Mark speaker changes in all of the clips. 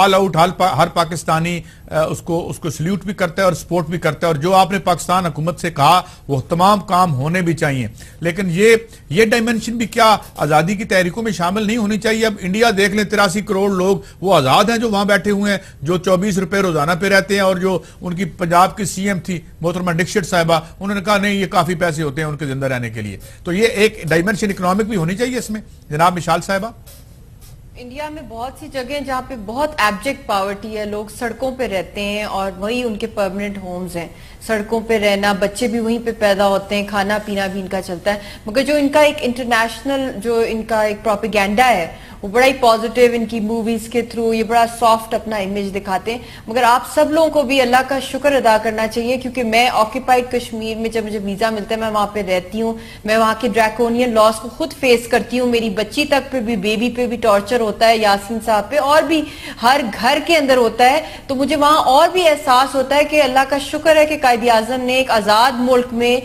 Speaker 1: All out ہر پاکستانی اس کو solute بھی کرتا ہے اور سپورٹ بھی کرتا ہے، اور جو آپ نے پاکستان حکومت سے کہا وہ تمام کام ہونے بھی چاہیے، لیکن یہ ڈائمنشن بھی کیا آزادی کی تحریکوں میں شامل نہیں ہونی چاہیے؟ اب انڈیا دیکھ لیں 83 کروڑ لوگ وہ آزاد ہیں جو وہاں بیٹھے ہوئے ہیں، جو 24 روپے روزانہ پہ رہتے ہیں، اور جو ان کی پنجاب کی سی ایم تھی محترمہ ڈکشٹ صاحبہ، انہوں نے کہا نہیں یہ کافی پیسے ہوتے ہیں ان کے زندہ رہنے کے لیے۔ تو یہ ایک ڈائمنشن اکنامک بھی ہونی چاہیے اس میں جناب مشال صاحبہ۔
Speaker 2: انڈیا میں بہت سی جگہیں جہاں پہ بہت ایبجیکٹ پاورٹی ہے، لوگ سڑکوں پہ رہتے ہیں اور وہی ان کے پرمننٹ ہومز ہیں، سڑکوں پہ رہنا، بچے بھی وہیں پہ پیدا ہوتے ہیں، کھانا پینا بھی ان کا چلتا ہے، مگر جو ان کا ایک انٹرنیشنل جو ان کا ایک پروپیگینڈا ہے وہ بڑا ہی پازیٹیو ان کی موویز کے تھرو یہ بڑا سافٹ اپنا امیج دکھاتے ہیں۔ مگر آپ سب لوگوں کو بھی اللہ کا شکر ادا کرنا چاہیے، کیونکہ میں آکیپائڈ کشمیر میں جب مجھے ویزا ملتا ہے میں وہاں پہ رہتی ہوں، میں وہاں کے ڈریکونین لاس کو خود فیس کرتی ہوں، میری بچی تک پہ بھی، بیبی پہ بھی ٹارچر ہوتا ہے، یاسین صاحب پہ، اور بھی ہر گھر کے اندر ہوتا ہے، تو مجھے وہاں اور بھی احساس ہوتا ہے کہ اللہ کا شکر ہے کہ قائد اعظم نے ایک آزاد ملک میں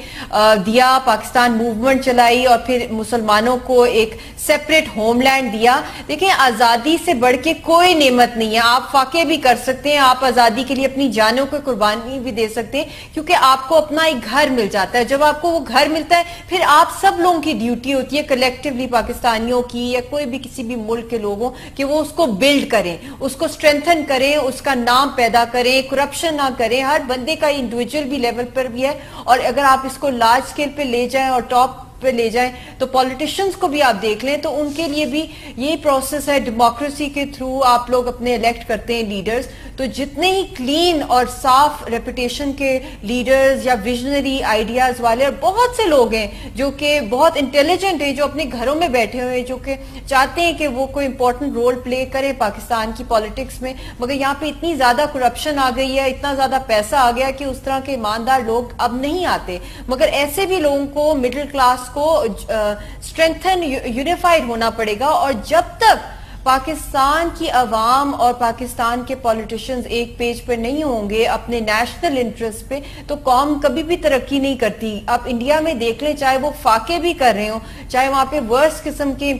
Speaker 2: دیا، پاکستان موومنٹ چلائی اور پھر مسلمانوں کو ایک سیپریٹ ہوم لینڈ دیا۔ دیکھیں آزادی سے بڑھ کے کوئی نعمت نہیں ہے، آپ فاقے بھی کر سکتے ہیں، آپ آزادی کے لیے اپنی جانوں کو قربانی بھی دے سکتے ہیں، کیونکہ آپ کو اپنا ایک گھر مل جاتا ہے۔ جب آپ کو وہ گھر ملتا ہے پھر آپ سب لوگوں کی ڈیوٹی ہوتی ہے کلیکٹیولی، پاکستانیوں کی یا کوئی بھی کسی بھی ملک کے لوگوں، کہ وہ اس کو بلڈ کریں، اس کو اسٹرینتھن کریں، اس کا نام پیدا کریں، کرپشن نہ کریں۔ ہر بندے کا انڈیویجول بھی لیول پر بھی ہے، اور اگر آپ اس کو لارج سکیل پہ لے جائیں اور ٹاپ پہ لے جائیں تو پولیٹیشنز کو بھی آپ دیکھ لیں تو ان کے لیے بھی یہی پروسیس ہے، ڈیموکریسی کے تھرو آپ لوگ اپنے الیکٹ کرتے ہیں لیڈرز، تو جتنے ہی کلین اور صاف ریپوٹیشن کے لیڈرز یا ویژنری آئیڈیاز والے، اور بہت سے لوگ ہیں جو کہ بہت انٹیلیجنٹ ہیں، جو اپنے گھروں میں بیٹھے ہوئے ہیں، جو کہ چاہتے ہیں کہ وہ کوئی امپورٹنٹ رول پلے کرے پاکستان کی پالیٹکس میں، مگر یہاں پہ اتنی زیادہ کرپشن آ گئی ہے، اتنا زیادہ پیسہ آ گیا کہ اس طرح کے ایماندار لوگ اب نہیں آتے۔ مگر ایسے بھی لوگوں کو، مڈل کلاس کو اسٹرینتھن، یونیفائڈ ہونا پڑے گا، اور جب تک پاکستان کی عوام اور پاکستان کے پولیٹیشنز ایک پیج پر نہیں ہوں گے اپنے نیشنل انٹرسٹ پہ، تو قوم کبھی بھی ترقی نہیں کرتی۔ آپ انڈیا میں دیکھ لیں، چاہے وہ فاقے بھی کر رہے ہوں، چاہے وہاں پہ ورس قسم کی،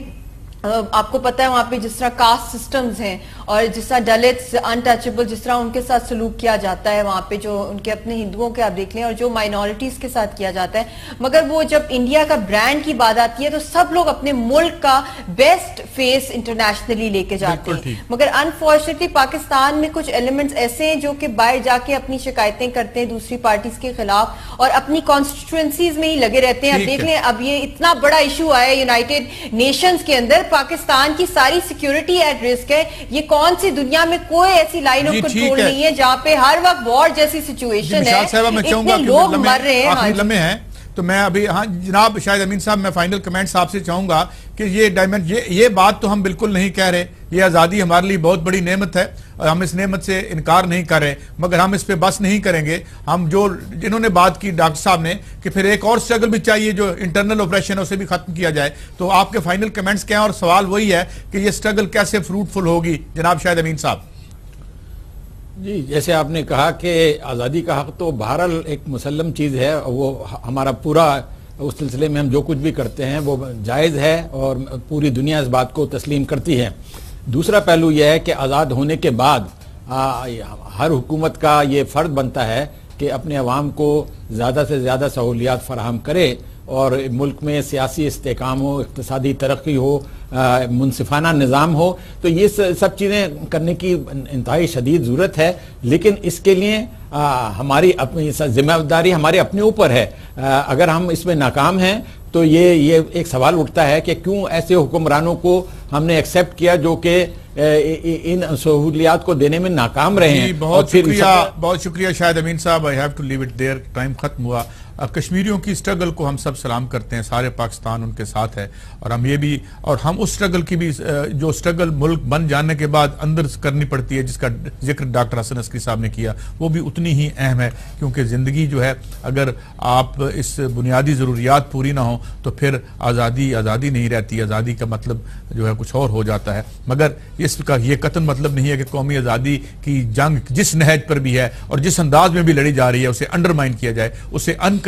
Speaker 2: آپ کو پتا ہے وہاں پہ جس طرح کاسٹ سسٹمز ہیں اور جس طرح دلتس انٹچبل، جس طرح ان کے ساتھ سلوک کیا جاتا ہے وہاں پہ، جو ان کے اپنے ہندوؤں کے آپ دیکھ لیں، اور جو مائنورٹیز کے ساتھ کیا جاتا ہے، مگر وہ جب انڈیا کا برانڈ کی بات آتی ہے تو سب لوگ اپنے ملک کا بیسٹ فیس انٹرنیشنلی لے کے جاتے ہیں، مگر انفارچونیٹلی پاکستان میں کچھ ایلیمنٹس ایسے ہیں جو کہ باہر جا کے اپنی شکایتیں کرتے ہیں دوسری پارٹیز کے خلاف اور اپنی کانسٹیٹوئنسیز میں ہی لگے رہتے ہیں۔ اب دیکھ لیں، اب یہ اتنا بڑا ایشو آیا یونائٹڈ نیشنز کے اندر، پاکستان کی ساری سیکیورٹی ایٹ رسک ہے، یہ کون سی دنیا میں کوئی ایسی لائن آف کنٹرول نہیں ہے جہاں پہ ہر وقت وار جیسی سچویشن ہے، اتنے لوگ مر رہے ہیں۔
Speaker 1: تو میں ابھی جناب شاہد امین صاحب، میں فائنل کمنٹس آپ سے چاہوں گا کہ یہ بات تو ہم بالکل نہیں کہہ رہے، یہ آزادی ہمارے لیے بہت بڑی نعمت ہے اور ہم اس نعمت سے انکار نہیں کر رہے، مگر ہم اس پہ بس نہیں کریں گے۔ ہم جنہوں نے بات کی ڈاکٹر صاحب نے کہ پھر ایک اور سٹرگل بھی چاہیے، جو انٹرنل آپریشن ہے اسے بھی ختم کیا جائے، تو آپ کے فائنل کمنٹس کیا ہیں؟ اور سوال وہی ہے کہ یہ سٹرگل کیسے فروٹفل ہوگی جناب شاہد امین صاحب؟
Speaker 3: جی، جیسے آپ نے کہا کہ آزادی کا حق تو بہرحال ایک مسلم چیز ہے، وہ ہمارا پورا اس سلسلے میں ہم جو کچھ بھی کرتے ہیں وہ جائز ہے اور پوری دنیا اس بات کو تسلیم کرتی ہے۔ دوسرا پہلو یہ ہے کہ آزاد ہونے کے بعد ہر حکومت کا یہ فرض بنتا ہے کہ اپنے عوام کو زیادہ سے زیادہ سہولیات فراہم کرے اور ملک میں سیاسی استحکام ہو، اقتصادی ترقی ہو، منصفانہ نظام ہو، تو یہ سب چیزیں کرنے کی انتہائی شدید ضرورت ہے، لیکن اس کے لیے ہماری اپنی ذمہ داری ہمارے اپنے اوپر ہے۔ اگر ہم اس میں ناکام ہیں تو یہ ایک سوال اٹھتا ہے کہ کیوں ایسے حکمرانوں کو ہم نے ایکسیپٹ کیا جو کہ ان سہولیات کو دینے میں ناکام رہے ہیں۔
Speaker 1: بہت شکریہ شاہد امین صاحب، I have to leave it there، time ختم ہوا۔ کشمیریوں کی سٹرگل کو ہم سب سلام کرتے ہیں، سارے پاکستان ان کے ساتھ ہے، اور ہم یہ بھی، اور ہم اس سٹرگل کی بھی، جو سٹرگل ملک بن جانے کے بعد اندر کرنی پڑتی ہے، جس کا ذکر ڈاکٹر حسن عسکری صاحب نے کیا، وہ بھی اتنی ہی اہم ہے، کیونکہ زندگی جو ہے اگر آپ اس بنیادی ضروریات پوری نہ ہوں تو پھر آزادی نہیں رہتی، آزادی کا مطلب جو ہے کچھ اور ہو جاتا ہے۔ مگر اس کا یہ قطعاً مطلب نہیں ہے کہ قومی آزادی کی جنگ جس نہج پر بھی ہے اور جس انداز میں بھی لڑی جا رہی ہے اسے انڈرمائن کیا جائے، اسے